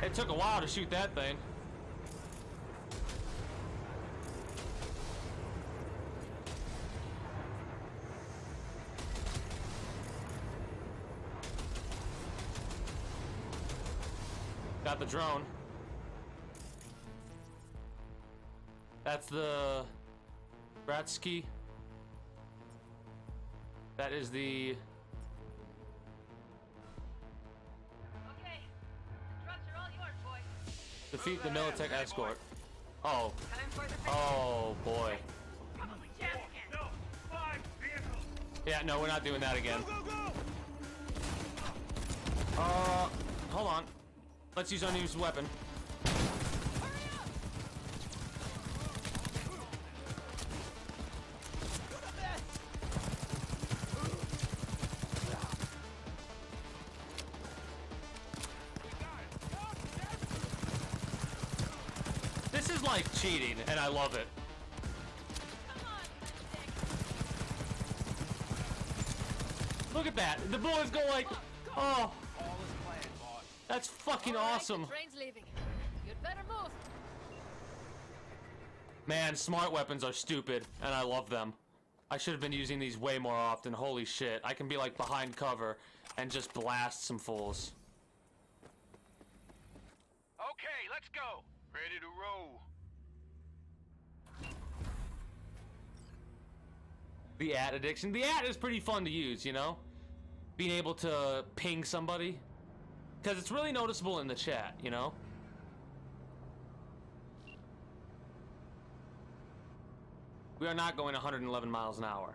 It took a while to shoot that thing. Got the drone. That's the Bratsky. That is the... Okay, the drugs are all yours, boys. Defeat the Militech escort. Oh. Time for the Oh, boy. No, 5 vehicles. Yeah, no, we're not doing that again. Go, go, go. Hold on. Let's use our newest weapon. This is like cheating, and I love it. Look at that. The bullets go like, oh. That's fucking awesome. The train's leaving. You'd better move. Man, smart weapons are stupid, and I love them. I should have been using these way more often. Holy shit. I can be like behind cover and just blast some fools. Okay, let's go. Ready to roll. The ad addiction. The ad is pretty fun to use, you know? Being able to ping somebody. Because it's really noticeable in the chat, you know? We are not going 111 miles an hour.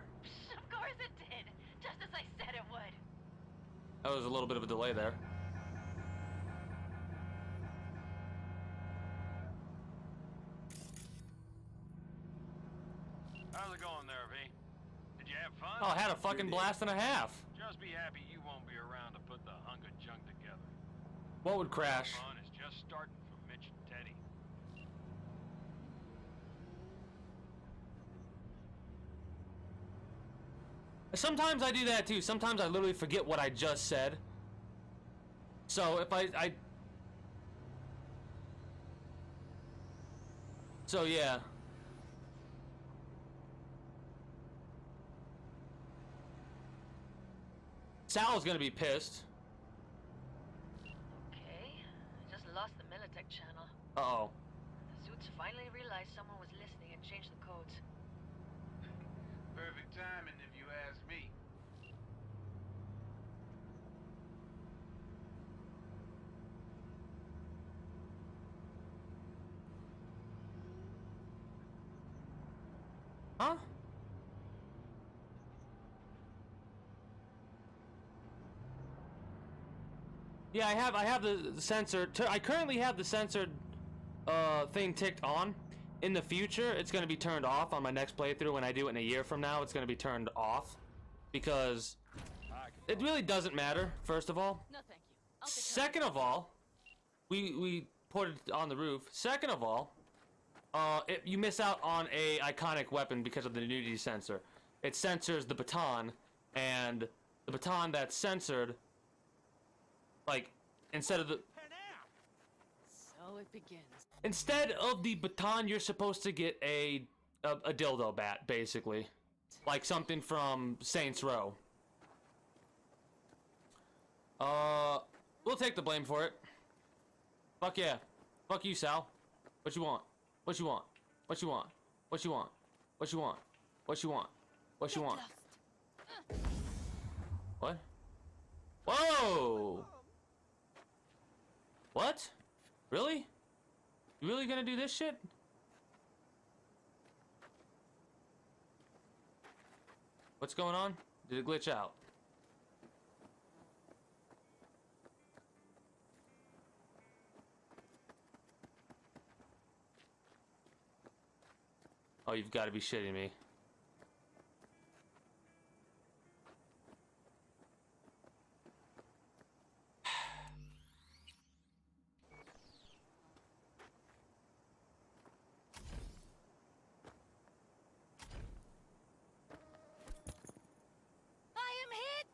Of course it did. Just as I said it would. That was a little bit of a delay there. How's it going there, V? Did you have fun? Oh, I had a fucking blast and a half. Just be happy you won't be around to put the hunk of junk together. What would crash? Fun is just starting for Mitch and Teddy. Sometimes I do that too. Sometimes I literally forget what I just said. So if So yeah. Sal's gonna be pissed. Okay, I just lost the Militech channel. Uh-oh. The suits finally realized someone was listening and changed the codes. Perfect timing if you ask me. Huh? Yeah, I have the sensor. I currently have the censored thing ticked on. In the future, it's going to be turned off on my next playthrough. When I do it in a year from now, it's going to be turned off because it really doesn't matter. First of all, No, thank you. I'll take second of all, we put it on the roof. Second of all, you miss out on a iconic weapon because of the nudity sensor. It censors the baton, and the baton that's censored, like, instead of the So it begins. instead of the baton, you're supposed to get a dildo bat, basically, like something from Saints Row. We'll take the blame for it. Fuck yeah. Fuck you, Sal. What you want? What you want? What you want? What you want? What you want? What you want? What you want? What? Whoa! What? Really? You really gonna do this shit? What's going on? Did it glitch out? Oh, you've got to be shitting me. I am hit!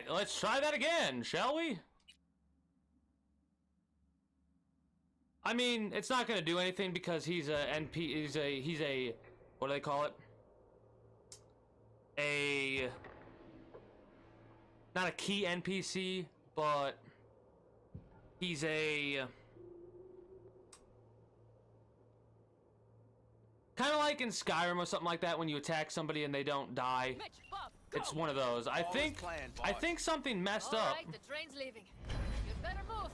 let's try that again, shall we? I mean, it's not gonna do anything because he's a NP. He's a what do they call it? Not a key NPC, but he's a kind of like in Skyrim or something like that when you attack somebody and they don't die. Mitch, Bob, go. It's one of those. I think something messed All up. right, the train's leaving. You'd better move.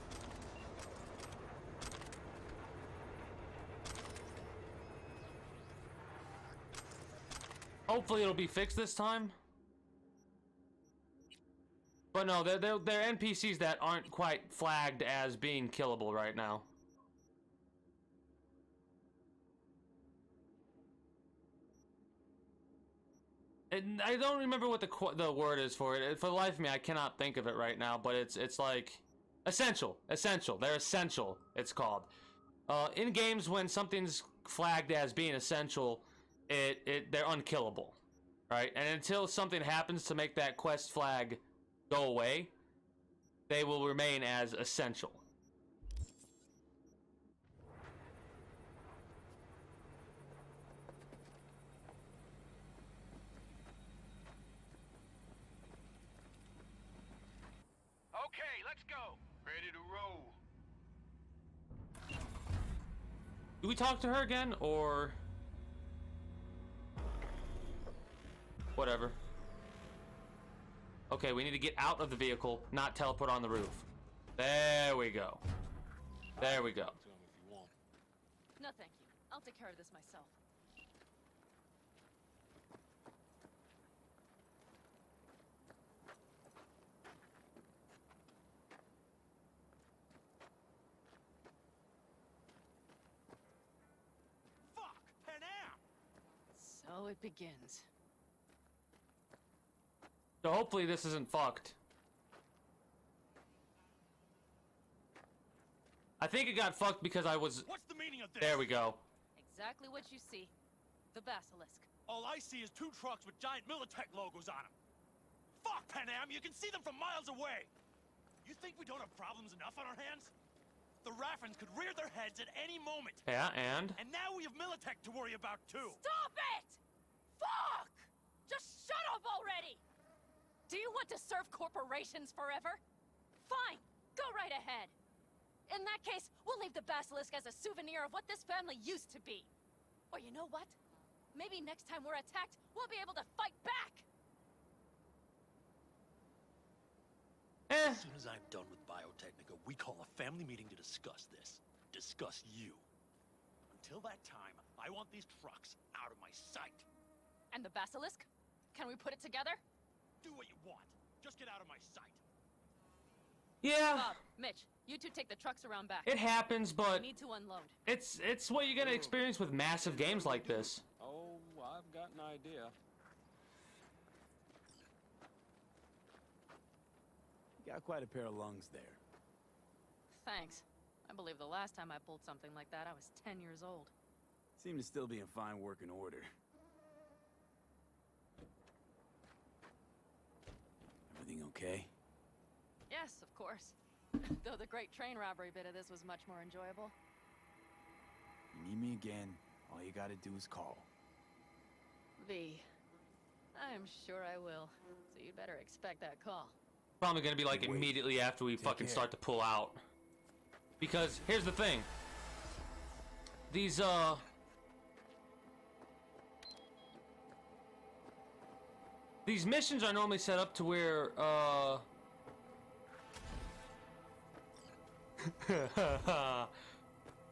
Hopefully it'll be fixed this time. But no, they're NPCs that aren't quite flagged as being killable right now. And I don't remember what the word is for it. For the life of me, I cannot think of it right now. But it's like essential. They're essential. It's called. In games, when something's flagged as being essential, they're unkillable, right? And until something happens to make that quest flag go away, they will remain as essential. Okay, let's go. Ready to roll. Do we talk to her again, or whatever? Okay, we need to get out of the vehicle, not teleport on the roof. There we go. There we go. To him if you want. No, thank you. I'll take care of this myself. Fuck! Panam! So it begins. So hopefully this isn't fucked. I think it got fucked because I was... What's the meaning of this? There we go. Exactly what you see. The basilisk. All I see is 2 trucks with giant Militech logos on them. Fuck, Panam! You can see them from miles away! You think we don't have problems enough on our hands? The Raffens could rear their heads at any moment. Yeah, and? And now we have Militech to worry about, too. Stop it! Fuck! Just shut up already! Do you want to serve corporations forever? Fine, go right ahead. In that case, we'll leave the basilisk as a souvenir of what this family used to be. Or you know what? Maybe next time we're attacked, we'll be able to fight back! As soon as I'm done with Biotechnica, we call a family meeting to discuss this. Discuss you. Until that time, I want these trucks out of my sight. And the basilisk? Can we put it together? Do what you want. Just get out of my sight. Yeah, Bob, Mitch, you two take the trucks around back. it happens, We but need to unload. it's what you're gonna experience with massive games like this. Oh, I've got an idea. Got quite a pair of lungs there. Thanks. I believe the last time I pulled something like that, I was 10 years old. Seem to still be in fine working order. Everything okay? Yes, of course. Though the great train robbery bit of this was much more enjoyable. You need me again, all you gotta do is call. V. I'm sure I will. So you'd better expect that call. Probably gonna be like Wait. immediately after we fucking care. start to pull out. Because here's the thing. These missions are normally set up to where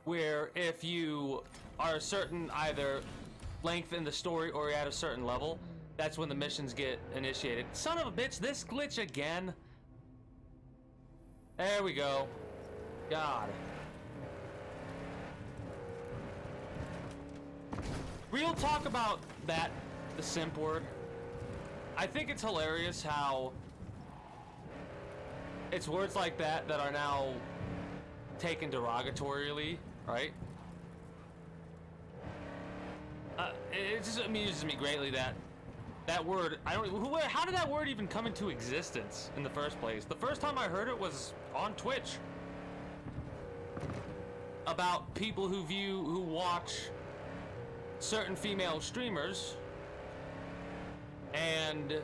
where if you are a certain either length in the story or you're at a certain level, that's when the missions get initiated. Son of a bitch, this glitch again. There we go. God. Real talk about that, the simp word. I think it's hilarious how it's words like that that are now taken derogatorily, right? It just amuses me greatly that that word, how did that word even come into existence in the first place? The first time I heard it was on Twitch. About people who watch certain female streamers and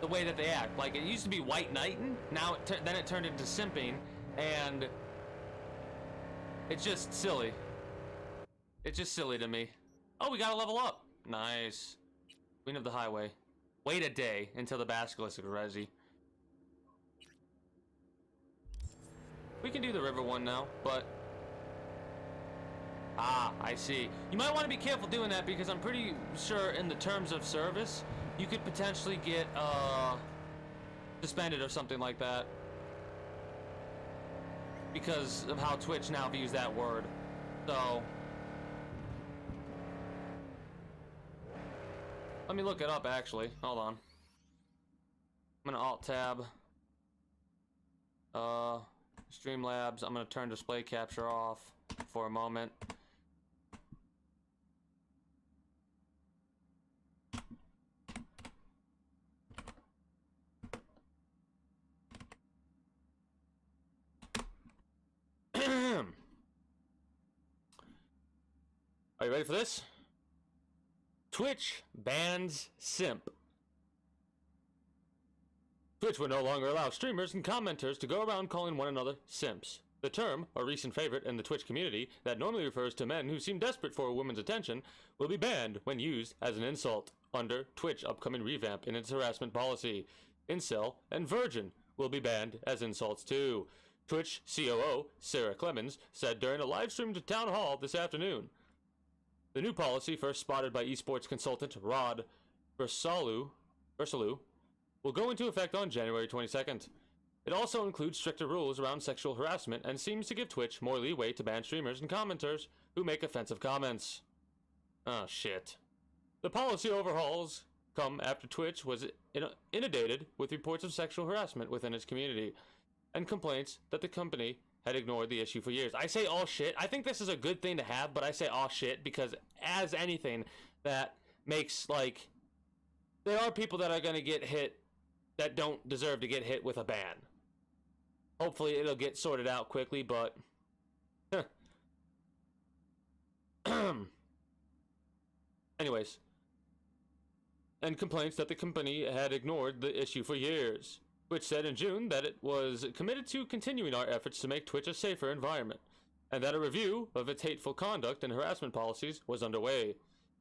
the way that they act. Like, it used to be white knighting, now then it turned into simping, and it's just silly. It's just silly to me. Oh, we gotta level up. Nice. Queen of the Highway. Wait a day until the Basilisk is resi. We can do the river one now, but... Ah, I see. You might want to be careful doing that because I'm pretty sure in the terms of service, you could potentially get, suspended or something like that. Because of how Twitch now views that word. So... let me look it up, actually. Hold on. I'm gonna Alt-Tab. Streamlabs. I'm gonna turn display capture off for a moment. Are you ready for this? Twitch bans simp. Twitch will no longer allow streamers and commenters to go around calling one another simps. The term, a recent favorite in the Twitch community that normally refers to men who seem desperate for a woman's attention, will be banned when used as an insult under Twitch upcoming revamp in its harassment policy. Incel and virgin will be banned as insults too. Twitch COO Sarah Clemens said during a live stream to Town Hall this afternoon. The new policy, first spotted by esports consultant Rod Bersalu, will go into effect on January 22nd. It also includes stricter rules around sexual harassment and seems to give Twitch more leeway to ban streamers and commenters who make offensive comments. Oh, shit. The policy overhauls come after Twitch was inundated with reports of sexual harassment within its community and complaints that the company had ignored the issue for years. I say all shit. I think this is a good thing to have, but I say all shit because as anything that makes, like, there are people that are going to get hit that don't deserve to get hit with a ban. Hopefully it'll get sorted out quickly, but... Anyways. And complaints that the company had ignored the issue for years. Twitch said in June that it was committed to continuing our efforts to make Twitch a safer environment, and that a review of its hateful conduct and harassment policies was underway.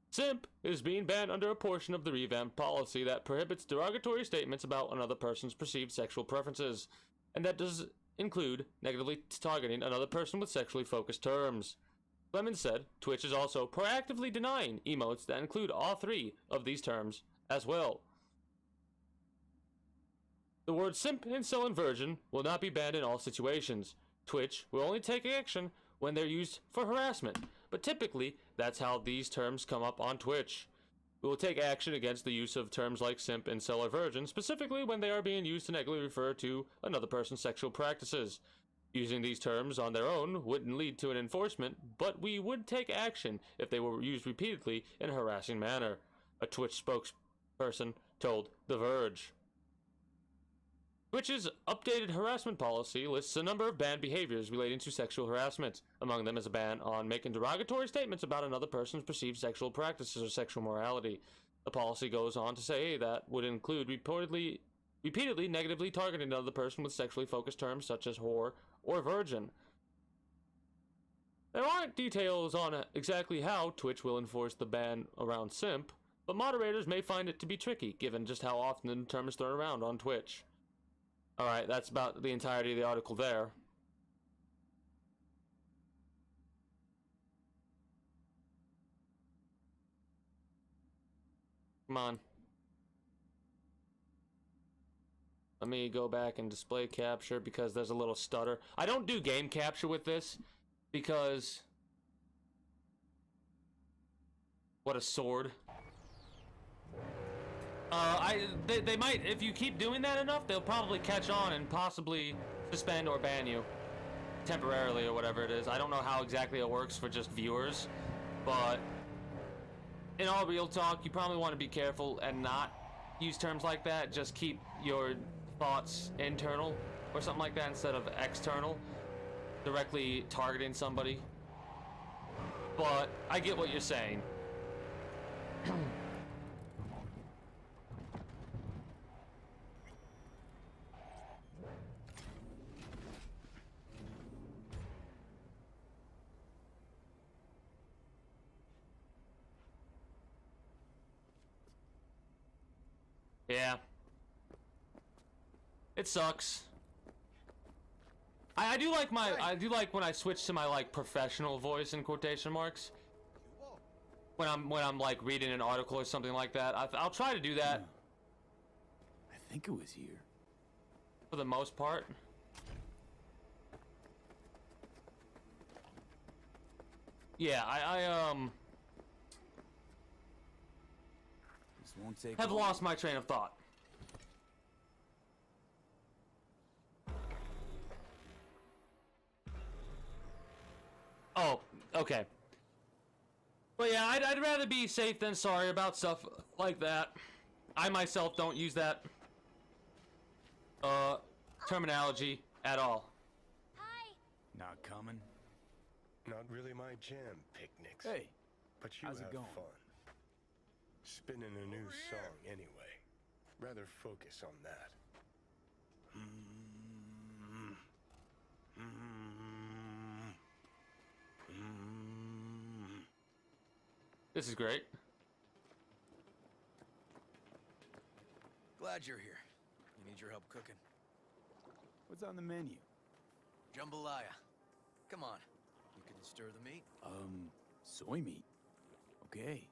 Simp is being banned under a portion of the revamped policy that prohibits derogatory statements about another person's perceived sexual preferences, and that does include negatively targeting another person with sexually focused terms. Clemens said Twitch is also proactively denying emotes that include all three of these terms as well. The words simp, incel, and virgin will not be banned in all situations. Twitch will only take action when they're used for harassment, but typically that's how these terms come up on Twitch. We will take action against the use of terms like simp, incel, or virgin, specifically when they are being used to negatively refer to another person's sexual practices. Using these terms on their own wouldn't lead to an enforcement, but we would take action if they were used repeatedly in a harassing manner, a Twitch spokesperson told The Verge. Twitch's updated harassment policy lists a number of banned behaviors relating to sexual harassment. Among them is a ban on making derogatory statements about another person's perceived sexual practices or sexual morality. The policy goes on to say that would include repeatedly negatively targeting another person with sexually focused terms such as whore or virgin. There aren't details on exactly how Twitch will enforce the ban around simp, but moderators may find it to be tricky given just how often the term is thrown around on Twitch. Alright, that's about the entirety of the article there. Come on. Let me go back and display capture because there's a little stutter. I don't do game capture with this because... What a sword. They might, if you keep doing that enough, they'll probably catch on and possibly suspend or ban you temporarily or whatever it is. I don't know how exactly it works for just viewers, but in all real talk, you probably want to be careful and not use terms like that. Just keep your thoughts internal or something like that instead of external, directly targeting somebody. But I get what you're saying. Yeah. It sucks. I do like when I switch to my like professional voice in quotation marks. When I'm like reading an article or something like that. I'll try to do that I think it was here. for the most part. Yeah, I This won't take have long. lost my train of thought. Oh, okay. But yeah, I'd rather be safe than sorry about stuff like that. I myself don't use that terminology at all. Hi. Not coming. Not really my jam, picnics. Hey, But you how's it have going? fun. Spinning a new song anyway. Rather focus on that. This is great. Glad you're here. You need your help cooking. What's on the menu? Jambalaya. Come on. You can stir the meat. Soy meat. Okay.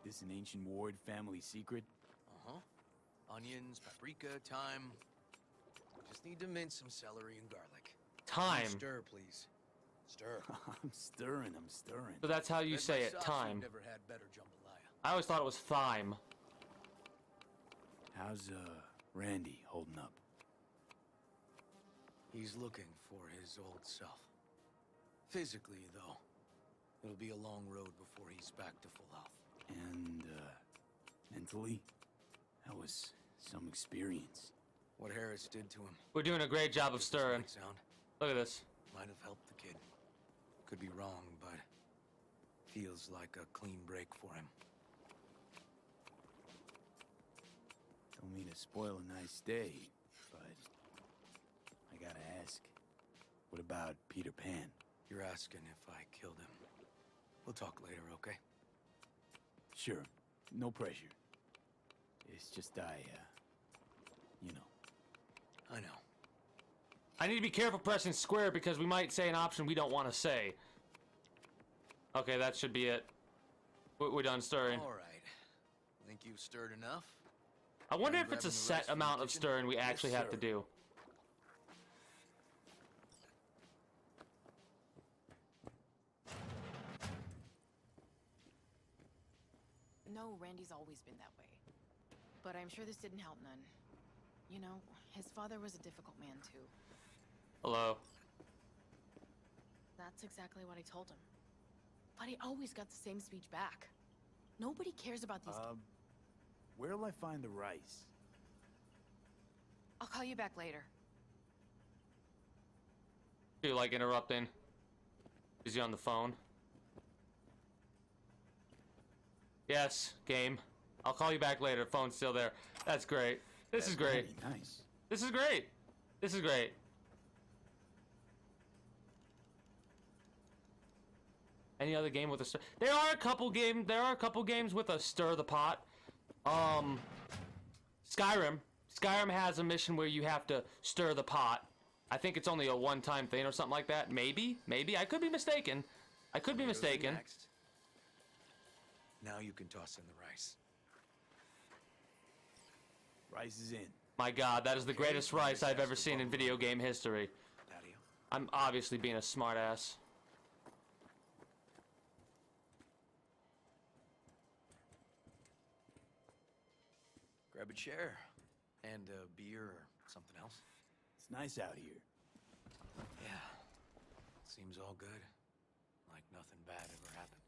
This an ancient Ward family secret? Uh-huh. Onions, paprika, thyme. Just need to mince some celery and garlic. Time. Stir, please. Stir. I'm stirring, I'm stirring. So that's how you Bet say my it, socks time. You've never had better jambalaya. I always thought it was thyme. How's, Randy holding up? He's looking for his old self. Physically, though, it'll be a long road before he's back to full health. And, mentally? That was some experience. What Harris did to him. We're doing a great job of This stirring. might sound Look at this. might have helped the kid. Could be wrong, but feels like a clean break for him. Don't mean to spoil a nice day, but I gotta ask. What about Peter Pan? You're asking if I killed him. We'll talk later, okay? Sure, no pressure. It's just you know. I know. I need to be careful pressing square because we might say an option we don't want to say. Okay, that should be it. We're done stirring. All right. Think you've stirred enough? I wonder Are you if it's a grabbing the set rice from the amount of kitchen? stirring we Yes, actually have to sir. do. No, Randy's always been that way. But I'm sure this didn't help none. You know, his father was a difficult man, too. Hello. That's exactly what I told him. But he always got the same speech back. Nobody cares about these... Where'll I find the rice? I'll call you back later. You like interrupting? Is he on the phone? Yes, game. I'll call you back later. Phone's still there. That's great. This is great. Very nice. This is great. This is great. Any other game with a stir? There are a couple games with a stir the pot. Skyrim. Skyrim has a mission where you have to stir the pot. I think it's only a one-time thing or something like that. Maybe. I could be mistaken. I could be Goes in mistaken. next. Now you can toss in the rice. Rice is in. My God, that is the greatest rice I've ever seen in video game history. Patio. I'm obviously being a smartass. Grab a chair. And a beer or something else. It's nice out here. Yeah. Seems all good. Like nothing bad ever happened.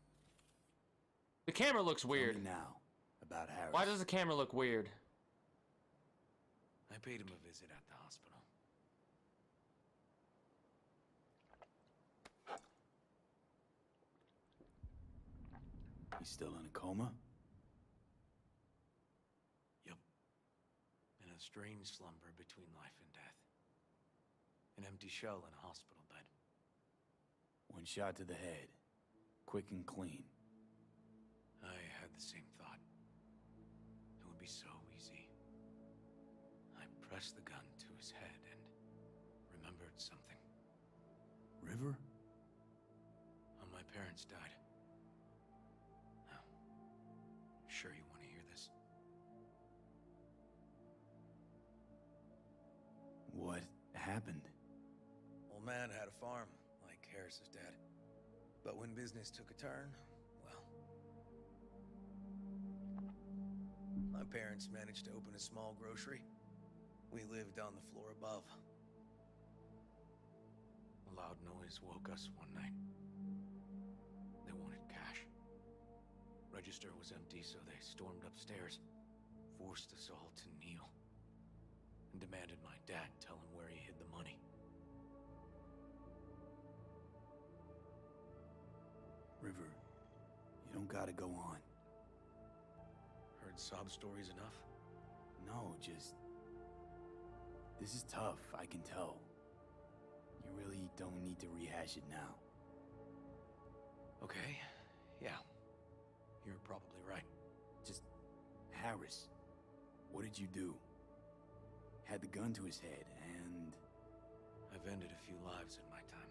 The camera looks Tell weird. me now about Harris. Why does the camera look weird? I paid him a visit at the hospital. He's still in a coma? Yep. In a strange slumber between life and death. An empty shell in a hospital bed. One shot to the head. Quick and clean. I had the same thought. It would be so easy. I pressed the gun to his head and remembered something. River? My parents died. Now, sure you want to hear this? What happened? Old man had a farm, like Harris's dad. But when business took a turn, well... my parents managed to open a small grocery. We lived on the floor above. A loud noise woke us one night. They wanted cash. Register was empty, so they stormed upstairs, forced us all to kneel, and demanded my dad tell him where he hid the money. River, you don't gotta go on. Heard sob stories enough? No, just... This is tough, I can tell. You really don't need to rehash it now. Okay, yeah. You're probably right. Just... Harris. What did you do? Had the gun to his head, and... I've ended a few lives in my time.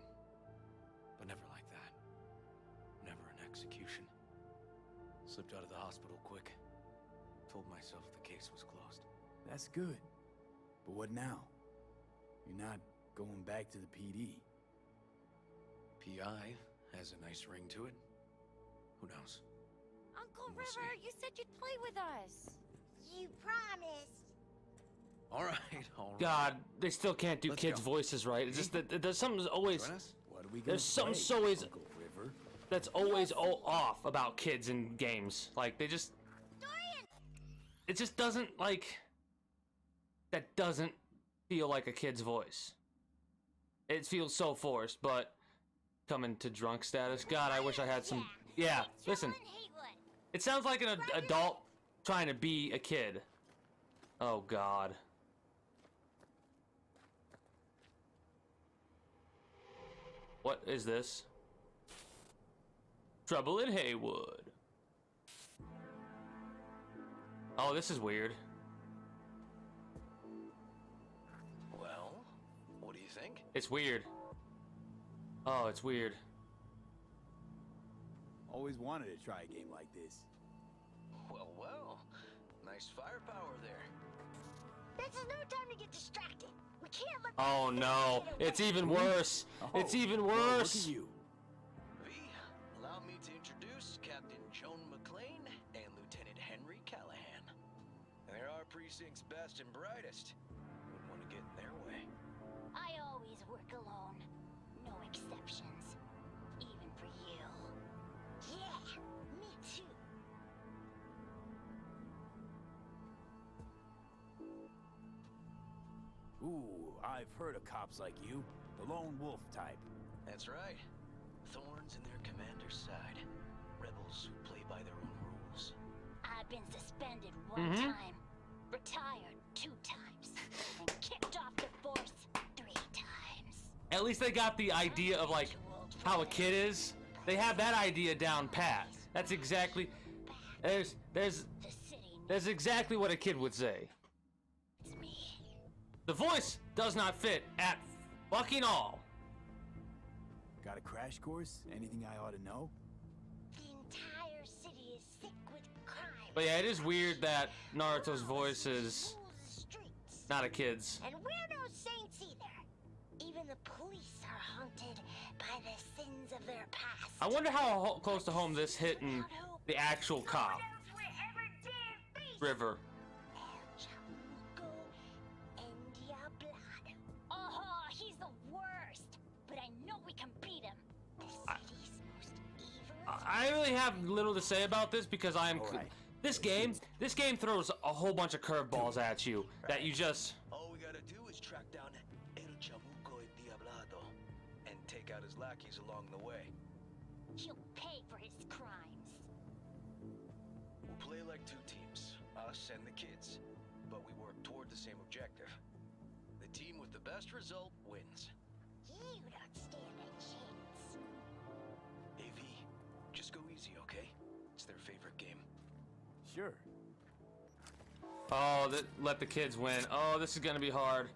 But never like that. Never an execution. Slipped out of the hospital quick. Told myself the case was closed. That's good. But what now? You're not going back to the PD. PI has a nice ring to it. Who knows? Uncle We'll River, see. you said you'd play with us. You promised. All right, all right. God, they still can't do Let's kids' go. voices right. It's just that there's something always Join us? What are we gonna There's something play, so always- Uncle River? that's always all off about kids in games. Like they just it just doesn't like that doesn't feel like a kid's voice. It feels so forced, but coming to drunk status. God, I wish I had some. Yeah, listen. It sounds like an adult trying to be a kid. Oh God. What is this? Trouble in Haywood. Oh, this is weird. Well, what do you think? It's weird. Oh, it's weird. Always wanted to try a game like this. Well, well. Nice firepower there. This is no time to get distracted. We can't let Oh no, it's even worse. It's even well, look worse. at you. V, allow me to introduce Captain Joan McClane and Lieutenant Henry Callahan. They're our precinct's best and brightest. Wouldn't want to get in their way. I always work alone. No exceptions. Even for you. Yeah, me too. Ooh, I've heard of cops like you. The lone wolf type. That's right. Thorns in their commander's side. Rebels who play by their own rules. I've been suspended one time, retired 2 times, and kicked off the force 3 times. At least they got the idea of like how a kid is. They have that idea down pat. That's exactly. There's The city there's exactly what a kid would say. needs me. The voice does not fit at fucking all. Got a crash course? Anything I ought to know? The entire city is sick with crime. But yeah, it is weird that Naruto's voice is Schools, streets. not a kid's. And we're no saints either. Even the police are haunted by the sins of their past. I wonder how close to home this hit in the actual cop, River. Oh, he's the worst. But I know we can beat him. The city's most I really have little to say about this because I'm. All right. This game throws a whole bunch of curveballs at you that you just. All we gotta do is track down El Chamuco Diablado and take out his lackeys along the way. He'll pay for his crimes. We'll play like two teams, us and the kids, but we work toward the same objective. The team with the best result wins. You don't stand a chance. AV, just go easy, okay? It's their favorite game. Sure. Oh, let the kids win. Oh, this is gonna be hard.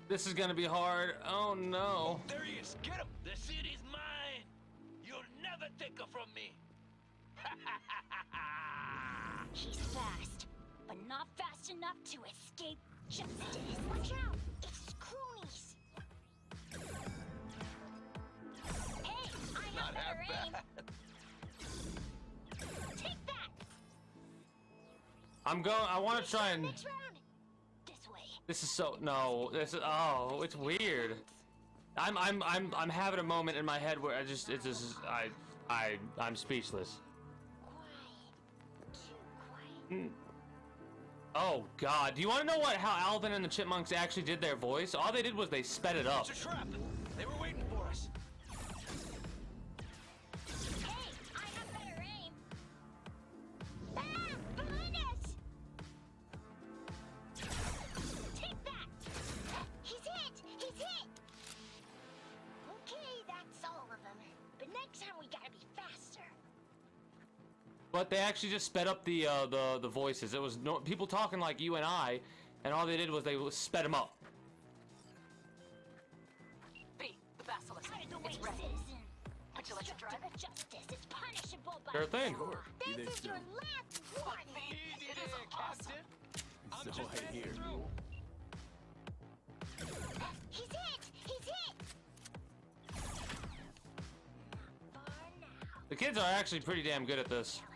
This is gonna be hard. Oh no. There he is. Get him. The city's mine. You'll never take her from me. He's fast, but not fast enough to escape justice. Watch out! It's croonies. Hey, I have better aim. Take that. I want to try and. Next round. This way. This is so no. This is it's weird. I'm having a moment in my head where I'm speechless. Quiet. Too quiet. Oh God! Do you want to know how Alvin and the Chipmunks actually did their voice? All they did was they sped it up. It's a trap. They were waiting for us. Hey, I have better aim. Ah, behind us. Take that. He's hit. He's hit. Okay, that's all of them. But next time we gotta be faster. But they actually just sped up the voices. It was no people talking like you and I, and all they did was they sped them up. B, the basilisk. Out of the way, It's ready. citizen. Would you like to drive it? Justice is punishable by Sure thing. law. Be there This is your soon. last warning. It is awesome. So I hear. He's hit. He's hit. Not far now. The kids are actually pretty damn good at this. Kill